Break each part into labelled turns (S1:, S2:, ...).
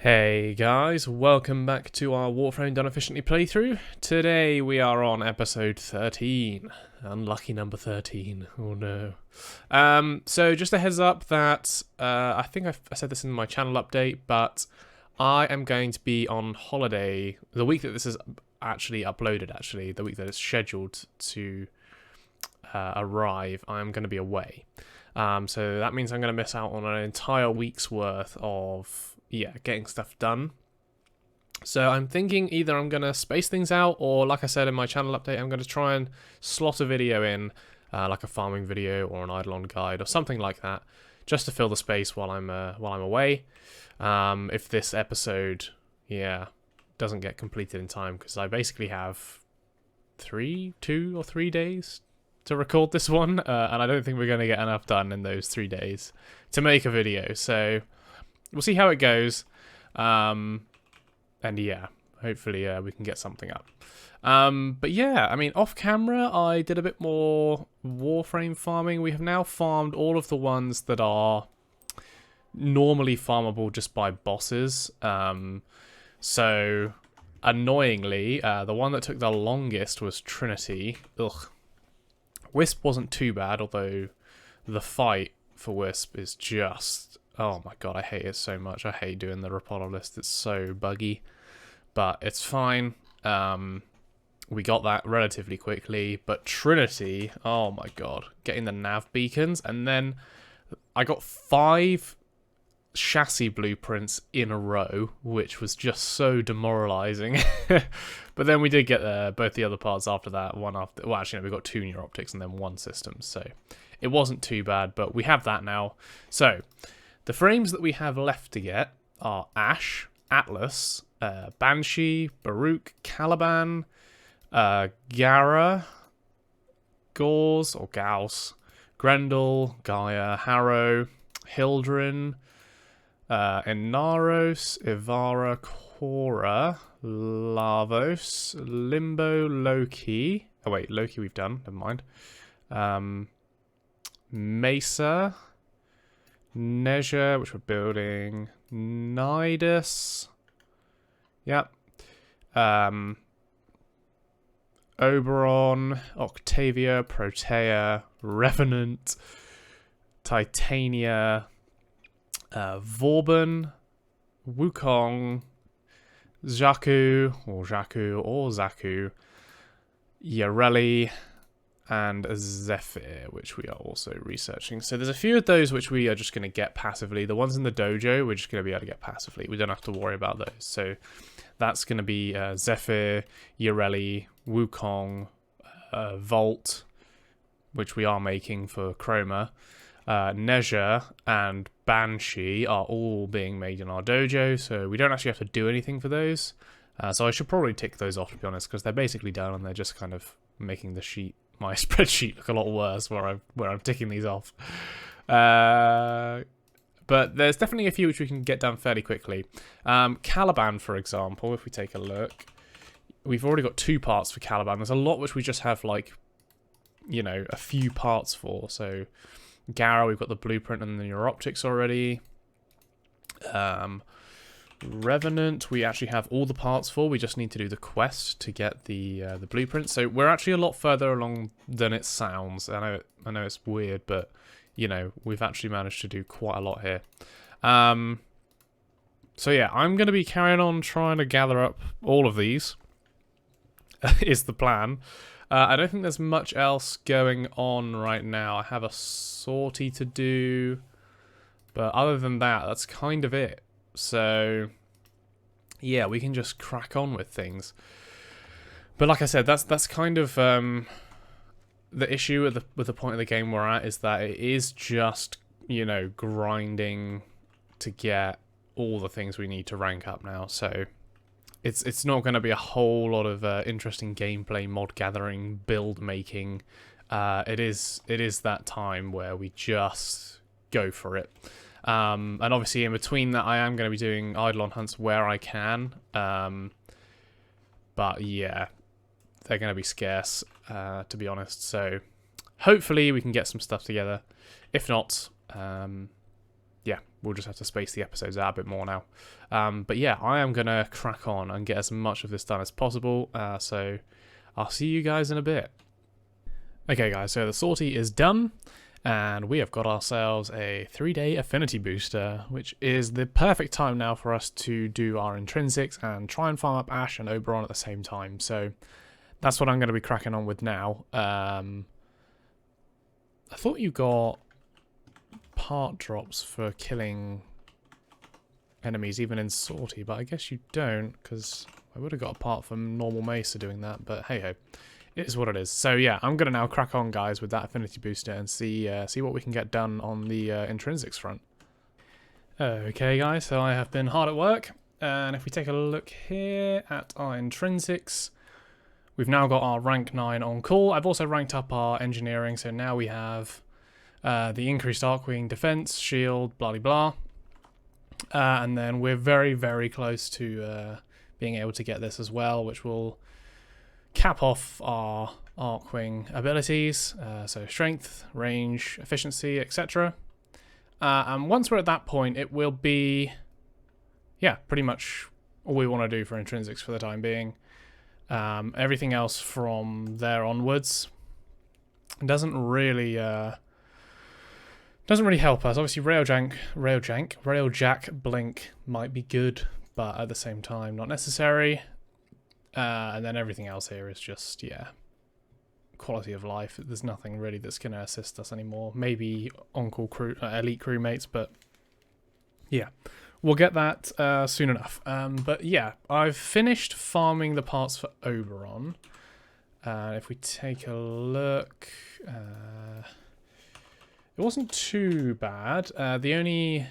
S1: Hey guys, welcome back to our Warframe Done Efficiently playthrough. Today we are on episode 13. Unlucky number 13. Oh no. So just a heads up that, I think I said this in my channel update, but I am going to be on holiday the week that this is actually uploaded, the week that it's scheduled to arrive. I'm going to be away. So that means I'm going to miss out on an entire week's worth of getting stuff done. So I'm thinking either I'm going to space things out, or like I said in my channel update, I'm going to try and slot a video in, like a farming video or an Eidolon guide or something like that, just to fill the space while I'm away. If this episode, doesn't get completed in time, because I basically have 2 or 3 days to record this one, and I don't think we're going to get enough done in those 3 days to make a video. So we'll see how it goes, and hopefully we can get something up. But yeah, I mean, off camera, I did a bit more Warframe farming. We have now farmed all of the ones that are normally farmable just by bosses. So annoyingly, the one that took the longest was Trinity. Ugh. Wisp wasn't too bad, although the fight for Wisp is just... oh my god, I hate it so much. I hate doing the Rapollo list. It's so buggy. But it's fine. We got that relatively quickly. But Trinity, oh my god. Getting the nav beacons. And then I got 5 chassis blueprints in a row, which was just so demoralizing. But then we did get both the other parts after that. Well, actually, no, we got 2 neuroptics and then 1 system. So it wasn't too bad, but we have that now. So the frames that we have left to get are Ash, Atlas, Banshee, Baruch, Caliban, Gara, Gauze, or Gauss, Grendel, Gaia, Harrow, Hildren, Enaros, Ivara, Cora, Lavos, Limbo, Loki. Oh wait, Loki we've done, never mind. Mesa, Neja, which we're building, Nidus, yep, Oberon, Octavia, Protea, Revenant, Titania, Vauban, Wukong, Zaku, Zaku, Yareli, and Zephyr, which we are also researching. So there's a few of those which we are just going to get passively. The ones in the dojo, we're just going to be able to get passively. We don't have to worry about those. So that's going to be Zephyr, Yareli, Wukong, Volt, which we are making for Chroma. Neja and Banshee are all being made in our dojo, so we don't actually have to do anything for those. So I should probably tick those off, to be honest, because they're basically done and they're just kind of making my spreadsheet look a lot worse where I'm ticking these off. But there's definitely a few which we can get done fairly quickly. Caliban, for example, if we take a look, we've already got 2 parts for Caliban. There's a lot which we just have, like, a few parts for. So Gara, we've got the blueprint and the neuroptics already. Revenant, we actually have all the parts for. We just need to do the quest to get the blueprint. So we're actually a lot further along than it sounds. I know it's weird, but we've actually managed to do quite a lot here. So yeah, I'm going to be carrying on trying to gather up all of these. Is the plan. I don't think there's much else going on right now. I have a sortie to do, but other than that, that's kind of it. So yeah, we can just crack on with things. But like I said, that's kind of the issue with the point of the game we're at, is that it is just grinding to get all the things we need to rank up now. So it's not going to be a whole lot of interesting gameplay, mod gathering, build making. It is that time where we just go for it. And obviously in between that, I am going to be doing Eidolon hunts where I can. But yeah, they're going to be scarce, to be honest. So hopefully we can get some stuff together. If not, yeah, we'll just have to space the episodes out a bit more now. But yeah, I am going to crack on and get as much of this done as possible. So I'll see you guys in a bit. Okay, guys, so the sortie is done. And we have got ourselves a 3-day affinity booster, which is the perfect time now for us to do our intrinsics and try and farm up Ash and Oberon at the same time. So that's what I'm going to be cracking on with now. I thought you got part drops for killing enemies even in sortie, but I guess you don't, because I would have got a part from normal Mesa doing that, but hey ho. It is what it is. So yeah, I'm going to now crack on, guys, with that affinity booster and see what we can get done on the intrinsics front. Okay, guys, so I have been hard at work, and if we take a look here at our intrinsics, we've now got our rank 9 on call. I've also ranked up our engineering, so now we have the increased Arcwing defense, shield, blah blah blah. And then we're very, very close to being able to get this as well, which will cap off our Arcwing abilities, so strength, range, efficiency, etc. And once we're at that point, it will be, yeah, pretty much all we want to do for intrinsics for the time being. Everything else from there onwards doesn't really help us. Obviously, Railjack Blink might be good, but at the same time, not necessary. And then everything else here is just, yeah, quality of life. There's nothing really that's going to assist us anymore. Maybe on-call crew, elite crewmates, but yeah, we'll get that soon enough. But yeah, I've finished farming the parts for Oberon. If we take a look, it wasn't too bad. The only,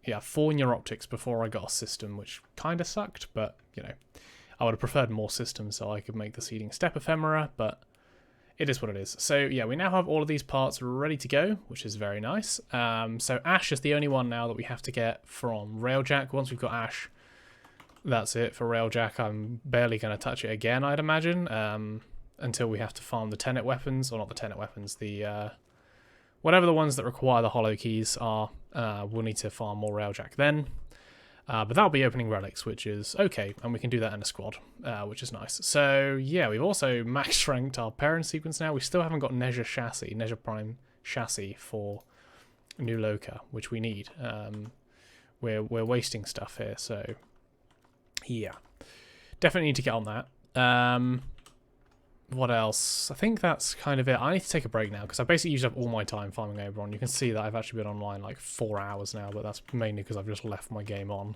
S1: 4 neuroptics before I got a system, which kind of sucked, but, you know, I would have preferred more systems so I could make the seeding step ephemera, but it is what it is. So yeah, we now have all of these parts ready to go, which is very nice. So Ash is the only one now that we have to get from Railjack. Once we've got Ash, that's it for Railjack. I'm barely going to touch it again, I'd imagine, until we have to farm the Tenet weapons, or not the Tenet weapons, the whatever the ones that require the hollow keys are. We'll need to farm more Railjack then. But that'll be opening relics, which is okay, and we can do that in a squad, which is nice. So yeah, we've also max ranked our parent sequence now. We still haven't got Nezha Prime chassis for New Loka, which we need. We're wasting stuff here, so yeah, definitely need to get on that. What else? I think that's kind of it. I need to take a break now because I basically used up all my time farming Oberon. You can see that I've actually been online like 4 hours now, but that's mainly because I've just left my game on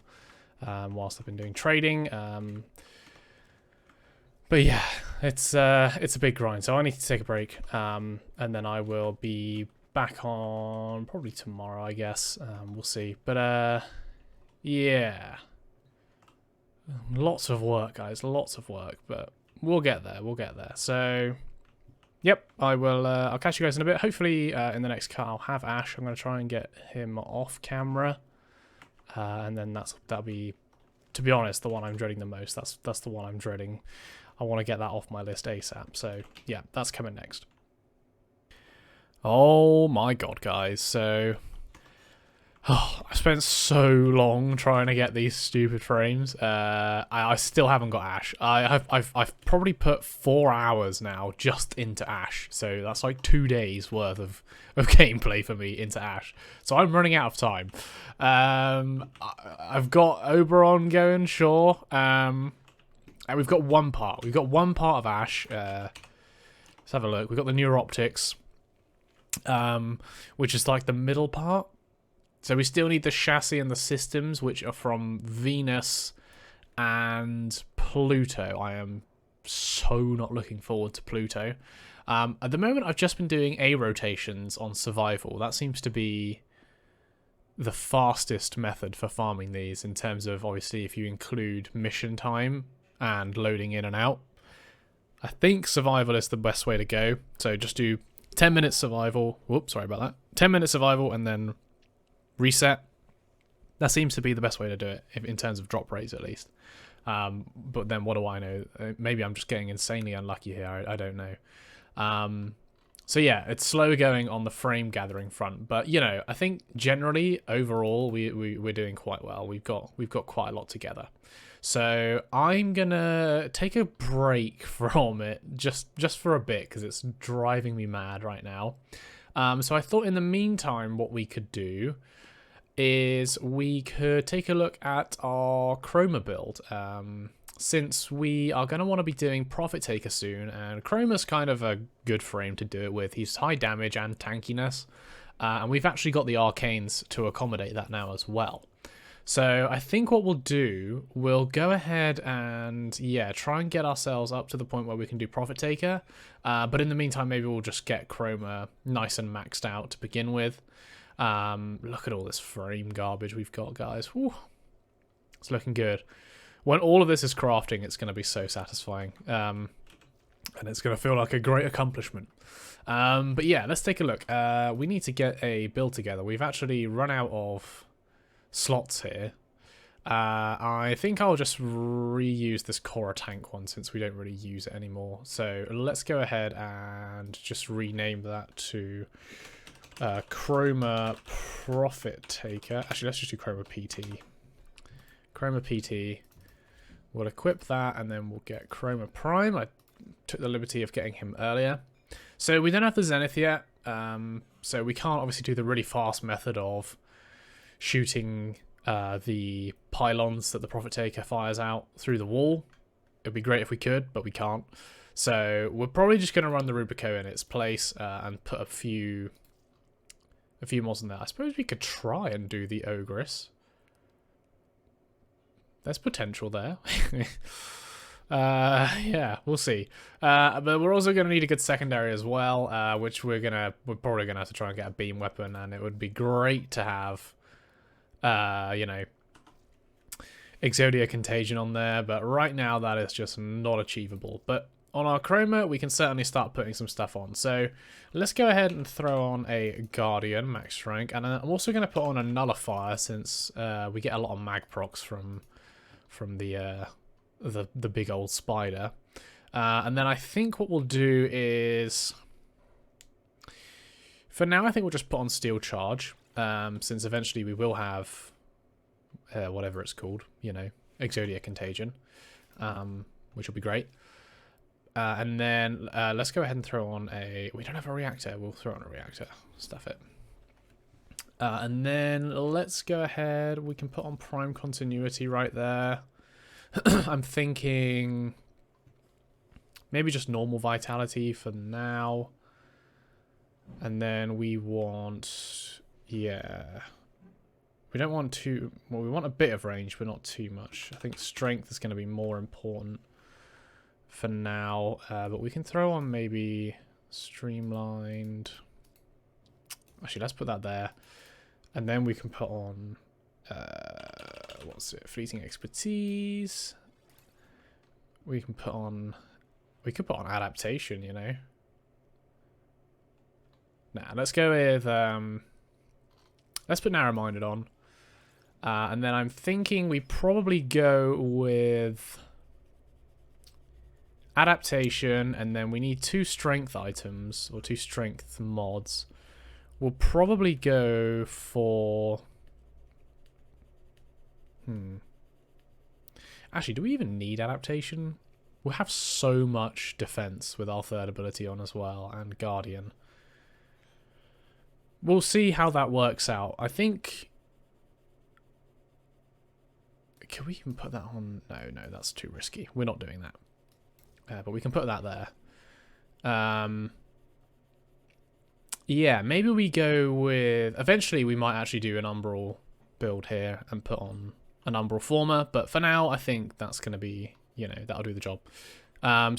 S1: whilst I've been doing trading. But yeah, it's a big grind, so I need to take a break, and then I will be back on probably tomorrow, I guess. We'll see. But yeah, lots of work, guys. Lots of work, but we'll get there. We'll get there. So, yep, I will. I'll catch you guys in a bit. Hopefully, in the next cut, I'll have Ash. I'm going to try and get him off camera, and then that'll be, to be honest, the one I'm dreading the most. That's the one I'm dreading. I want to get that off my list ASAP. So, yeah, that's coming next. Oh my god, guys! So, I spent so long trying to get these stupid frames. I still haven't got Ash. I've probably put 4 hours now just into Ash. So that's like 2 days worth of gameplay for me into Ash. So I'm running out of time. I've got Oberon going, sure. And we've got one part. We've got one part of Ash. Let's have a look. We've got the neuroptics, which is like the middle part. So we still need the chassis and the systems, which are from Venus and Pluto. I am so not looking forward to Pluto. At the moment, I've just been doing A rotations on survival. That seems to be the fastest method for farming these in terms of, obviously, if you include mission time and loading in and out. I think survival is the best way to go. So just do 10 minutes survival. Whoops, sorry about that. 10 minutes survival and then reset. That seems to be the best way to do it, in terms of drop rates at least. But then what do I know? Maybe I'm just getting insanely unlucky here. I don't know. So yeah, it's slow going on the frame gathering front, but you know, I think generally overall we're doing quite well. We've got quite a lot together. So I'm gonna take a break from it just for a bit because it's driving me mad right now. So I thought in the meantime what we could do is we could take a look at our Chroma build. Since we are going to want to be doing Profit Taker soon, and Chroma's kind of a good frame to do it with. He's high damage and tankiness, and we've actually got the Arcanes to accommodate that now as well. So I think what we'll do, we'll go ahead and, yeah, try and get ourselves up to the point where we can do Profit Taker, but in the meantime, maybe we'll just get Chroma nice and maxed out to begin with. Look at all this frame garbage we've got, guys. Whew. It's looking good. When all of this is crafting, it's going to be so satisfying. And it's going to feel like a great accomplishment. But yeah, let's take a look. We need to get a build together. We've actually run out of slots here. I think I'll just reuse this Cora tank one since we don't really use it anymore. So let's go ahead and just rename that to Chroma Profit Taker. Actually, let's just do Chroma PT. Chroma PT. We'll equip that, and then we'll get Chroma Prime. I took the liberty of getting him earlier. So we don't have the Zenith yet, so we can't obviously do the really fast method of shooting the pylons that the Profit Taker fires out through the wall. It'd be great if we could, but we can't. So we're probably just going to run the Rubico in its place and put a few mods in there. I suppose we could try and do the Ogress. There's potential there. Yeah, we'll see. But we're also going to need a good secondary as well, which we're probably gonna have to try and get a beam weapon, and it would be great to have, you know, Exodia Contagion on there. But right now that is just not achievable. But on our Chroma, we can certainly start putting some stuff on. So let's go ahead and throw on a Guardian max rank, and I'm also going to put on a Nullifier since we get a lot of mag procs from the big old spider. And then I think what we'll do is, for now I think we'll just put on Steel Charge, since eventually we will have whatever it's called, you know, Exodia Contagion, which will be great. And then let's go ahead and throw on a, we don't have a reactor, we'll throw on a reactor, stuff it. And then let's go ahead, we can put on Prime Continuity right there. I'm thinking maybe just normal Vitality for now. And then we want, yeah, we don't want too, well, we want a bit of range, but not too much. I think Strength is going to be more important for now. But we can throw on maybe Streamlined. Actually, let's put that there. And then we can put on, what's it? Fleeting Expertise. We could put on Adaptation, you know. Nah, let's go with, let's put Narrow-Minded on. And then I'm thinking we probably go with Adaptation, and then we need 2 strength items, or 2 strength mods. We'll probably go for... Actually, do we even need Adaptation? We'll have so much defense with our 3rd ability on as well, and Guardian. We'll see how that works out. I think... Can we even put that on? No, that's too risky. We're not doing that. But we can put that there. Yeah, maybe we go with... Eventually, we might actually do an Umbral build here and put on an Umbral Former. But for now, I think that's going to be, you know, that'll do the job.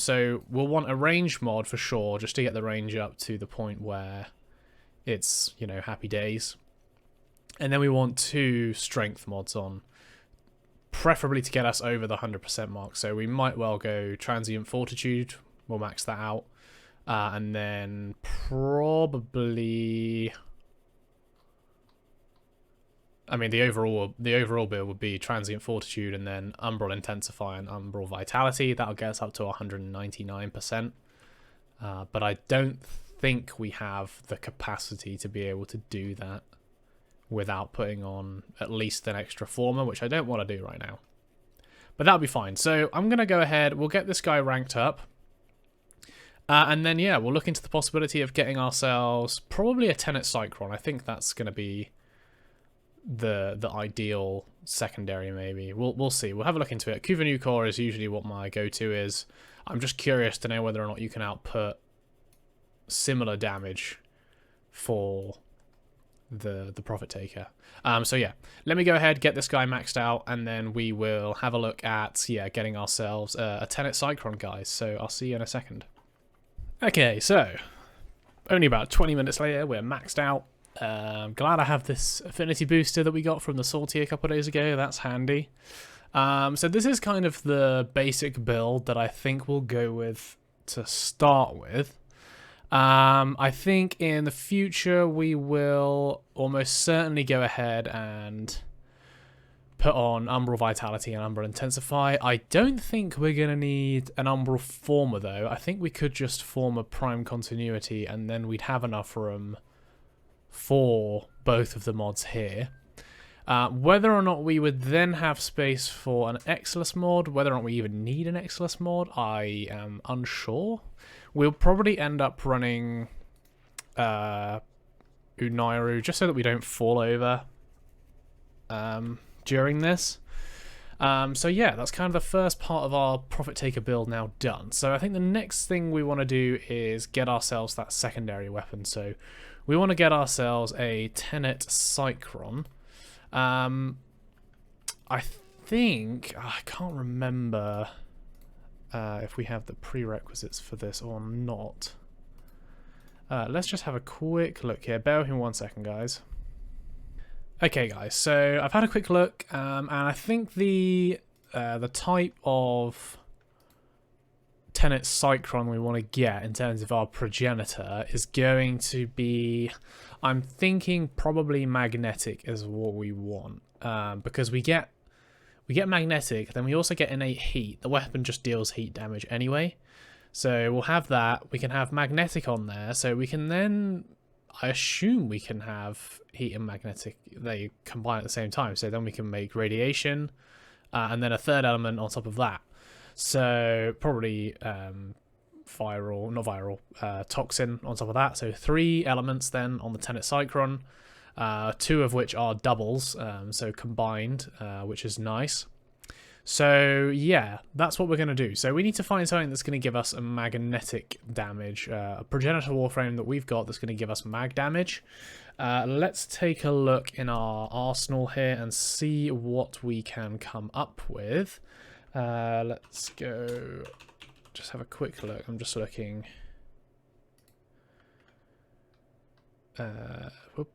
S1: So we'll want a range mod for sure, just to get the range up to the point where it's, you know, happy days. And then we want 2 strength mods on, preferably to get us over the 100% mark. So we might well go Transient Fortitude. We'll max that out. And then probably, I mean, the overall build would be Transient Fortitude and then Umbral Intensify and Umbral Vitality. That'll get us up to 199%. But I don't think we have the capacity to be able to do that without putting on at least an extra former, which I don't want to do right now. But that'll be fine. So I'm going to go ahead. We'll get this guy ranked up. And then, yeah, we'll look into the possibility of getting ourselves probably a Tenet Cycron. I think that's going to be the ideal secondary, maybe. We'll see. We'll have a look into it. Kuvanu Core is usually what my go-to is. I'm just curious to know whether or not you can output similar damage for the Profit Taker. So yeah, let me go ahead, get this guy maxed out, and then we will have a look at, yeah, getting ourselves a Tenet Cycron, guys. So I'll see you in a second. Okay, so only about 20 minutes later, we're maxed out. Glad I have this affinity booster that we got from the Salty a couple of days ago. That's handy. So this is kind of the basic build that I think we'll go with to start with. I think in the future we will almost certainly go ahead and put on Umbral Vitality and Umbral Intensify. I don't think we're going to need an Umbral Former though. I think we could just form a Prime Continuity and then we'd have enough room for both of the mods here. Whether or not we would then have space for an Exilus mod, whether or not we even need an Exilus mod, I am unsure. We'll probably end up running Unairu just so that we don't fall over during this. So yeah, that's kind of the first part of our Profit Taker build now done. So I think the next thing we want to do is get ourselves that secondary weapon. So we want to get ourselves a Tenet Cycron. I think, I can't remember if we have the prerequisites for this or not. Let's just have a quick look here. Bear with me 1 second, guys. Okay, guys, so I've had a quick look, and I think the type of Tenet Cycron we want to get in terms of our progenitor is going to be, I'm thinking probably magnetic is what we want, because we get magnetic, then we also get innate heat. The weapon just deals heat damage anyway, so we'll have that. We can have magnetic on there, so we can then, I assume we can have heat and magnetic, they combine at the same time, so then we can make radiation, and then a third element on top of that. So probably toxin on top of that. So 3 elements then on the Tenet Cycron, 2 of which are doubles, so combined, which is nice. So yeah, that's what we're going to do. So we need to find something that's going to give us a magnetic damage, a progenitor Warframe that we've got that's going to give us mag damage. Let's take a look in our arsenal here and see what we can come up with. Let's go, just have a quick look. I'm just looking. Whoop.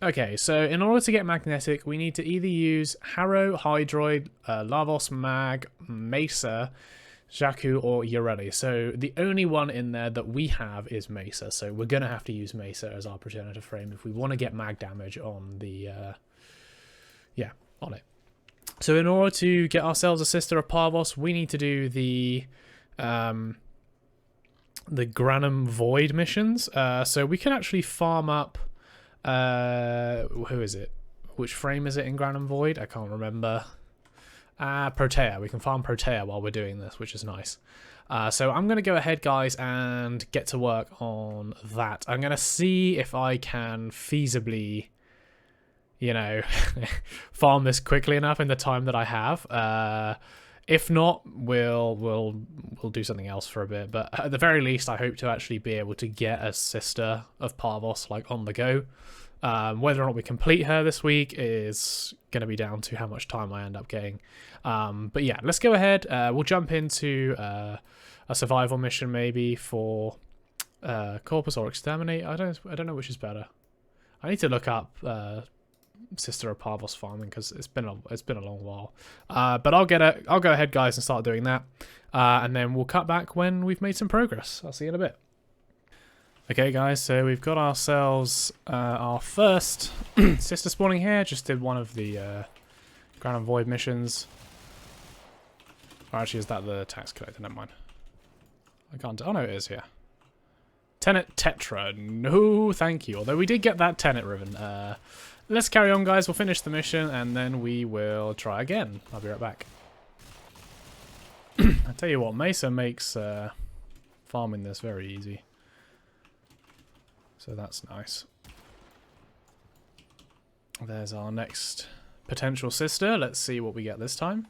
S1: Okay, so in order to get magnetic, we need to either use Harrow, Hydroid, Lavos Mag, Mesa, Jakku, or Yoreli. So the only one in there that we have is Mesa, so we're going to have to use Mesa as our progenitor frame if we want to get mag damage on the, on it. So in order to get ourselves a Sister of Parvos, we need to do the Granum Void missions. So we can actually farm up, who is it? Which frame is it in Granum Void? I can't remember. Protea. We can farm Protea while we're doing this, which is nice. So I'm going to go ahead, guys, and get to work on that. I'm going to see if I can feasibly, you know, farm this quickly enough in the time that I have. If not, we'll do something else for a bit. But at the very least, I hope to actually be able to get a Sister of Parvos like on the go. Whether or not we complete her this week is going to be down to how much time I end up getting. But yeah, let's go ahead. We'll jump into a survival mission maybe for Corpus or Exterminate. I don't know which is better. I need to look up Sister of Parvos farming because it's been a long while. But I'll go ahead, guys, and start doing that. And then we'll cut back when we've made some progress. I'll see you in a bit. Okay, guys, so we've got ourselves our first sister spawning here. Just did one of the Ground and Void missions. Or actually, is that the tax collector? Never mind. I can't... Oh, no, it is here. Tenet Tetra. No, thank you. Although we did get that Tenet ribbon. Let's carry on, guys. We'll finish the mission, and then we will try again. I'll be right back. I tell you what, Mesa makes farming this very easy. So that's nice. There's our next potential sister. Let's see what we get this time.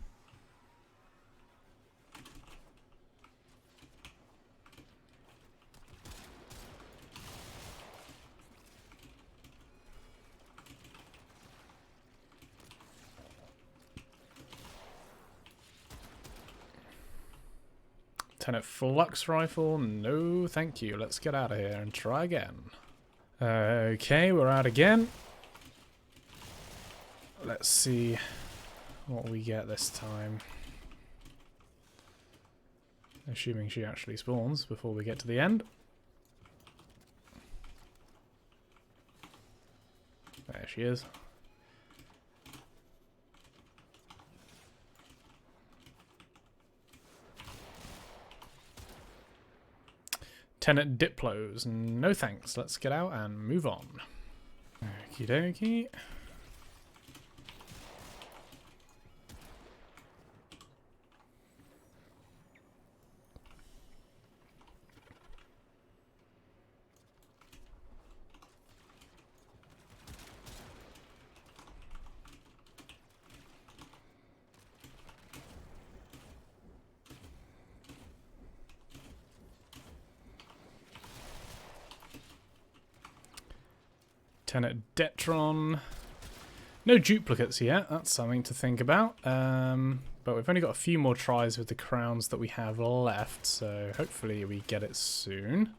S1: Tenet Flux Rifle, no thank you. Let's get out of here and try again. Okay, we're out again. Let's see what we get this time. Assuming she actually spawns before we get to the end. There she is. Tenet Diplos. No thanks. Let's get out and move on. Okie dokie. Tenet Detron. No duplicates yet. That's something to think about. But we've only got a few more tries with the crowns that we have left, so hopefully we get it soon.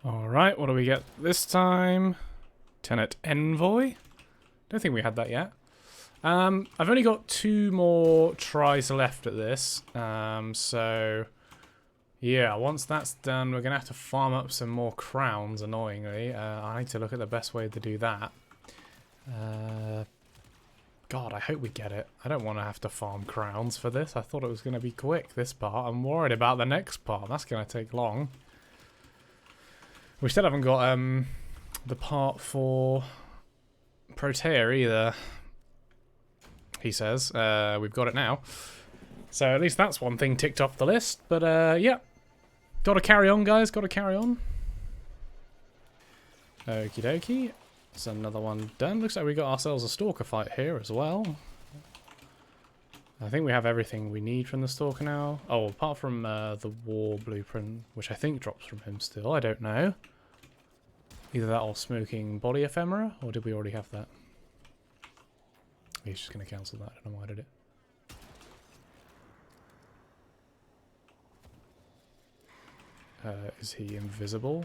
S1: Alright, what do we get this time? Tenet Envoy? Don't think we had that yet. I've only got 2 more tries left at this. So, yeah, once that's done, we're going to have to farm up some more crowns, annoyingly. I need to look at the best way to do that. God, I hope we get it. I don't want to have to farm crowns for this. I thought it was going to be quick, this part. I'm worried about the next part. That's going to take long. We still haven't got the part for Protea either, he says. We've got it now. So at least that's one thing ticked off the list. But yeah, got to carry on, guys. Got to carry on. Okie dokie. That's another one done. Looks like we got ourselves a Stalker fight here as well. I think we have everything we need from the Stalker now. Oh, apart from the War Blueprint, which I think drops from him still. I don't know. Either that or Smoking Body Ephemera, or did we already have that? He's just going to cancel that. I don't know why I did it. Is he invisible?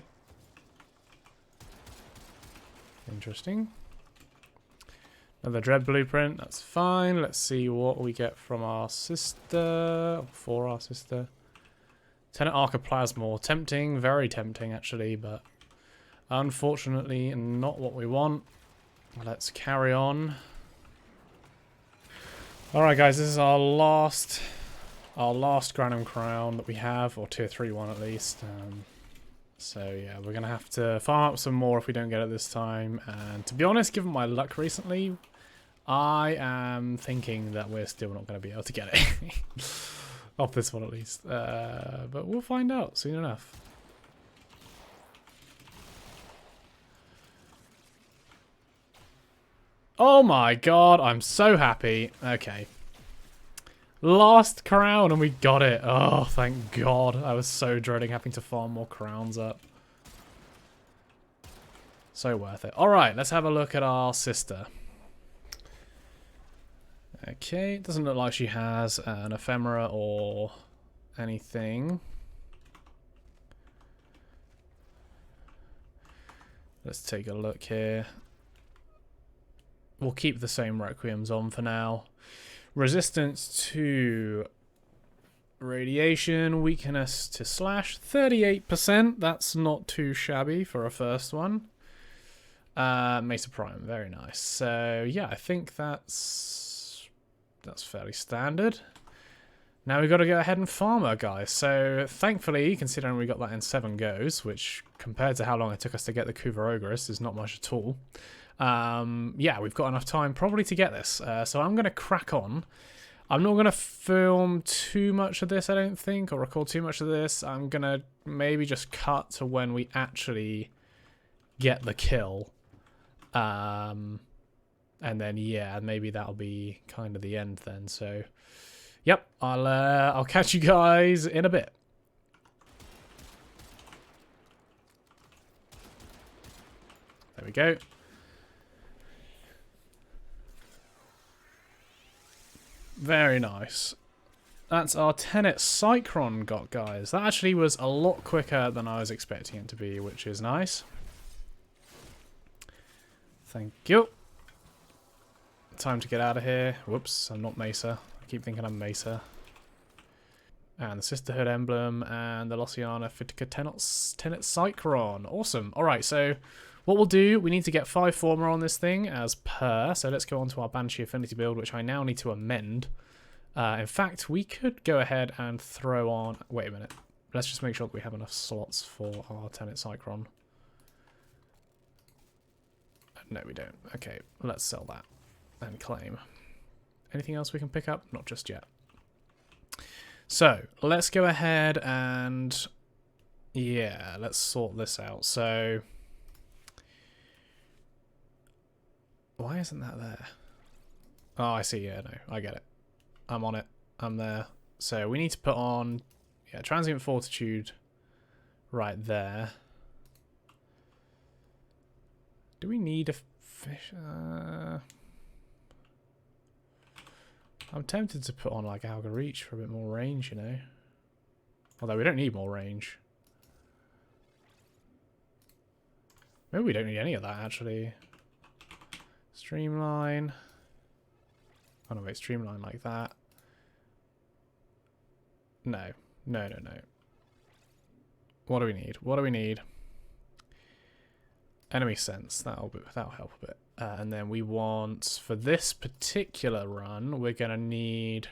S1: Interesting. Another Dread Blueprint, that's fine. Let's see what we get from our sister, or for our sister. Tenet Archoplasma, tempting, very tempting actually, but unfortunately not what we want. Let's carry on. Alright guys, this is our last Granum Crown that we have, or tier 3 one at least. So yeah, we're going to have to farm up some more if we don't get it this time. And to be honest, given my luck recently, I am thinking that we're still not going to be able to get it. Off this one at least. But we'll find out soon enough. Oh my god, I'm so happy. Okay. Last crown and we got it. Oh, thank god. I was so dreading having to farm more crowns up. So worth it. Alright, let's have a look at our sister. Okay, it doesn't look like she has an ephemera or anything. Let's take a look here. We'll keep the same Requiems on for now. Resistance to radiation, weakness to slash, 38%. That's not too shabby for a first one. Mesa Prime, very nice. So yeah, I think that's fairly standard. Now we've got to go ahead and farm our guys. So thankfully, considering we got that in 7 goes, which compared to how long it took us to get the Kuva Ogress is not much at all. Yeah, we've got enough time probably to get this. So I'm going to crack on. I'm not going to film too much of this, I don't think, or record too much of this. I'm going to maybe just cut to when we actually get the kill. And then, yeah, maybe that'll be kind of the end then. So, yep, I'll catch you guys in a bit. There we go. Very nice. That's our Tenet Cycron got, guys. That actually was a lot quicker than I was expecting it to be, which is nice. Thank you. Time to get out of here. Whoops, I'm not Mesa. I keep thinking I'm Mesa. And the Sisterhood emblem and the Losiana Fitica Tenet Cycron. Awesome. Alright, so what we'll do, we need to get 5 Former on this thing as per. So let's go on to our Banshee Affinity build, which I now need to amend. In fact, we could go ahead and throw on... Wait a minute. Let's just make sure that we have enough slots for our Tenet Cycron. No, we don't. Okay, let's sell that and claim. Anything else we can pick up? Not just yet. So, let's go ahead and... Yeah, let's sort this out. So... Why isn't that there? Oh, I see. Yeah, no, I get it. I'm on it. I'm there. So we need to put on, yeah, Transient Fortitude right there. Do we need a fish? I'm tempted to put on like Alga Reach for a bit more range, you know. Although we don't need more range. Maybe we don't need any of that actually. Streamline. Oh no, wait, streamline like that. No. No, no, no. What do we need? What do we need? Enemy sense. That'll help a bit. And then we want, for this particular run, we're going to need...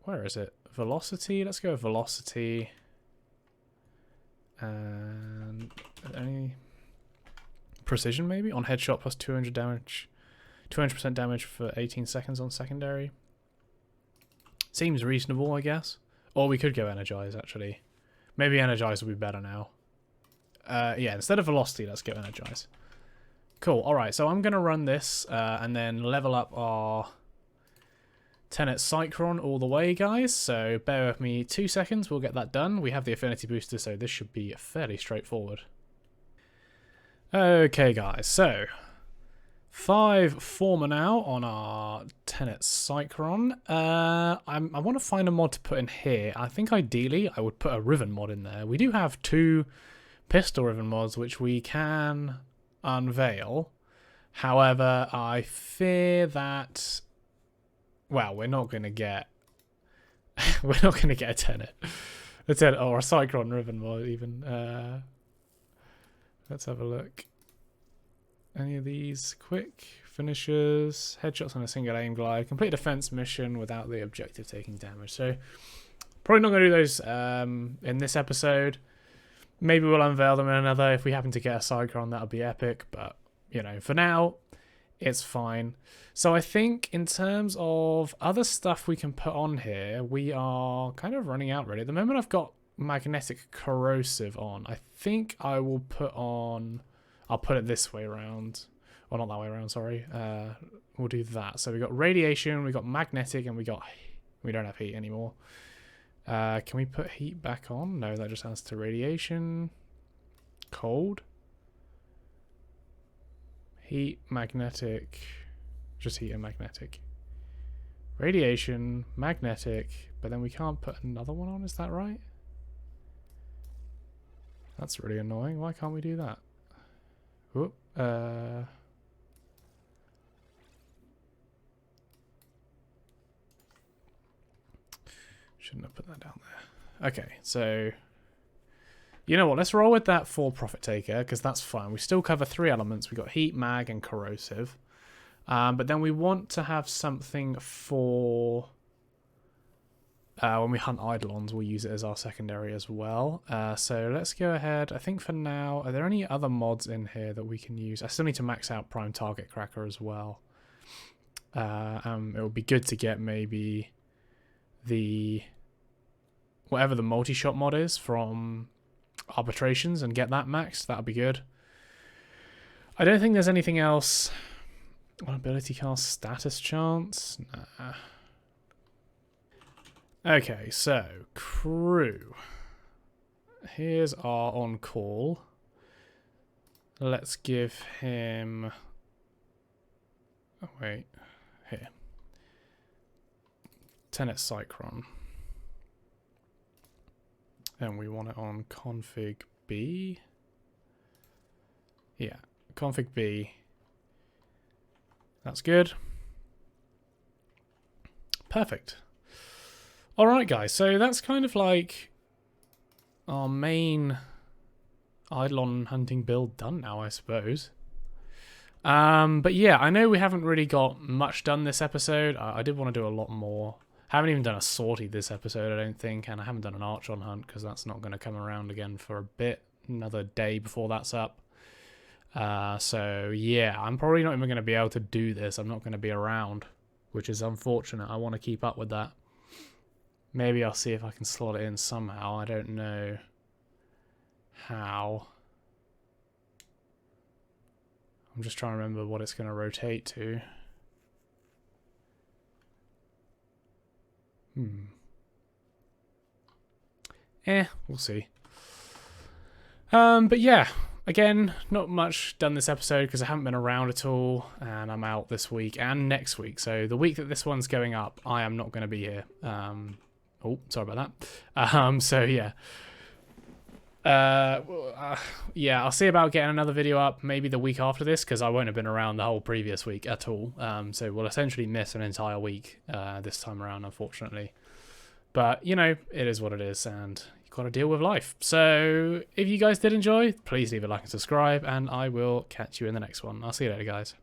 S1: where is it? Velocity? Let's go with velocity. And any precision maybe on headshot plus 200 damage, 200% damage for 18 seconds on secondary. Seems reasonable, I guess. Or we could go energize actually. Maybe energize will be better now. Yeah, instead of velocity, let's go energize. Cool. All right, so I'm gonna run this and then level up our Tenet Cycron all the way, guys. So bear with me 2 seconds. We'll get that done. We have the affinity booster, so this should be fairly straightforward. Okay, guys. So 5 Former now on our Tenet Cycron. I want to find a mod to put in here. I think ideally I would put a Riven mod in there. We do have 2 pistol Riven mods which we can unveil. However, I fear that... Well, we're not going to get... we're not going to get a Tenet. A Tenet or a Cycron Riven mod even. Let's have a look. Any of these? Quick finishers, headshots on a single aim glide, complete defense mission without the objective taking damage. So probably not going to do those in this episode. Maybe we'll unveil them in another. If we happen to get a Cycron, that'll be epic. But, you know, for now, it's fine. So I think in terms of other stuff we can put on here, we are kind of running out really. At the moment I've got magnetic corrosive on. I think I will put on... I'll put it this way around. Well, not that way around, sorry. We'll do that. So we got radiation, we got magnetic, and we don't have heat anymore. Can we put heat back on? No, that just adds to radiation. Cold. Heat, magnetic. Just heat and magnetic. Radiation, magnetic, but then we can't put another one on, is that right? That's really annoying. Why can't we do that? Whoop. Shouldn't have put that down there. Okay, so you know what? Let's roll with that for Profit Taker because that's fine. We still cover 3 elements. We got heat, mag, and corrosive. But then we want to have something for when we hunt Eidolons. We'll use it as our secondary as well. So let's go ahead. I think for now, are there any other mods in here that we can use? I still need to max out Prime Target Cracker as well. It would be good to get maybe the whatever the multi-shot mod is from Arbitrations and get that maxed. That would be good. I don't think there's anything else. What ability cast status chance? Nah. Okay, so crew. Here's our on-call. Let's give him... Oh, wait. Here. Tenet Cycron. And we want it on config B. Yeah, config B. That's good. Perfect. Alright guys, so that's kind of like our main Eidolon hunting build done now, I suppose. But yeah, I know we haven't really got much done this episode. I did want to do a lot more. Haven't even done a sortie this episode, I don't think, and I haven't done an Archon hunt because that's not going to come around again for a bit. Another day before that's up. So yeah, I'm probably not even going to be able to do this. I'm not going to be around, which is unfortunate. I want to keep up with that. Maybe I'll see if I can slot it in somehow. I don't know how. I'm just trying to remember what it's going to rotate to. We'll see. But yeah, again, not much done this episode because I haven't been around at all, and I'm out this week and next week. So the week that this one's going up, I am not going to be here. Oh, sorry about that. So yeah. Yeah, I'll see about getting another video up maybe the week after this because I won't have been around the whole previous week at all. So we'll essentially miss an entire week this time around, unfortunately. But, you know, it is what it is, and you've got to deal with life. So if you guys did enjoy, please leave a like and subscribe, and I will catch you in the next one. I'll see you later, guys.